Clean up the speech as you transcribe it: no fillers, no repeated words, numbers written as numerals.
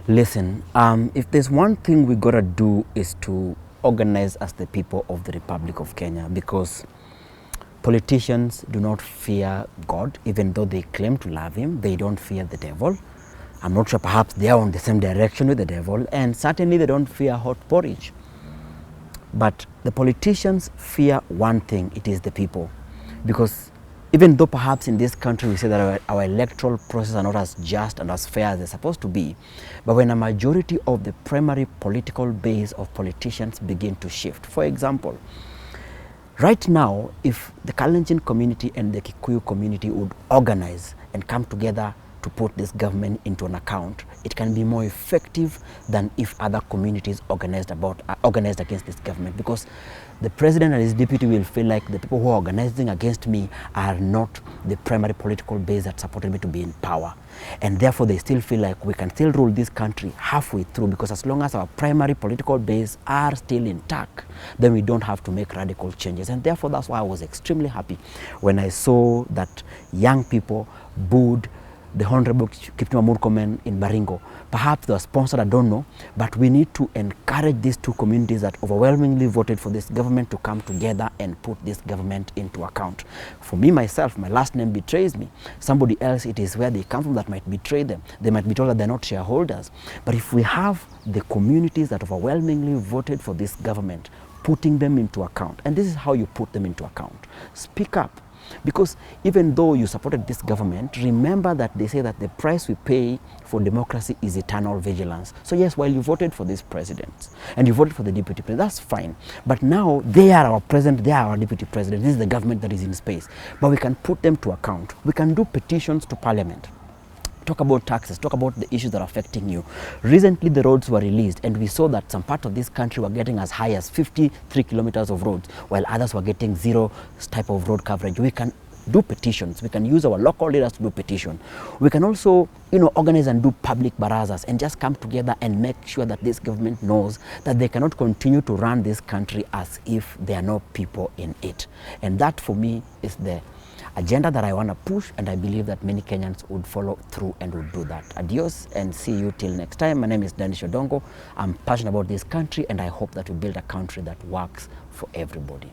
Listen, if there's one thing we gotta do is to organize as the people of the Republic of Kenya, because politicians do not fear God, even though they claim to love him. They don't fear the devil. I'm not sure, perhaps they are on the same direction with the devil, and certainly they don't fear hot porridge. But the politicians fear one thing, it is the people. Because even though perhaps in this country we say that our electoral process are not as just and as fair as they're supposed to be, but when a majority of the primary political base of politicians begin to shift. For example, right now, if the Kalenjin community and the Kikuyu community would organize and come together to put this government into an account, it can be more effective than if other communities organized against this government, because the president and his deputy will feel like the people who are organizing against me are not the primary political base that supported me to be in power, and therefore they still feel like we can still rule this country halfway through, because as long as our primary political base are still intact, then we don't have to make radical changes. And therefore that's why I was extremely happy when I saw that young people booed the Honorable Kipchumba Murkomen in Baringo. Perhaps they were sponsored, I don't know, but we need to encourage these two communities that overwhelmingly voted for this government to come together and put this government into account. For me, myself, my last name betrays me. Somebody else, it is where they come from that might betray them. They might be told that they're not shareholders. But if we have the communities that overwhelmingly voted for this government, putting them into account, and this is how you put them into account. Speak up. Because even though you supported this government, remember that they say that the price we pay for democracy is eternal vigilance. So yes, while you voted for this president and you voted for the deputy president, that's fine. But now they are our president, they are our deputy president. This is the government that is in space. But we can put them to account. We can do petitions to parliament. Talk about taxes, talk about the issues that are affecting you. Recently, the roads were released, and we saw that some parts of this country were getting as high as 53 kilometers of roads, while others were getting zero type of road coverage. We can do petitions. We can use our local leaders to do petition. We can also, organize and do public barazas and just come together and make sure that this government knows that they cannot continue to run this country as if there are no people in it. And that, for me, is the agenda that I want to push, and I believe that many Kenyans would follow through and would do that. Adios, and see you till next time. My name is Dennis Odongo. I'm passionate about this country, and I hope that we build a country that works for everybody.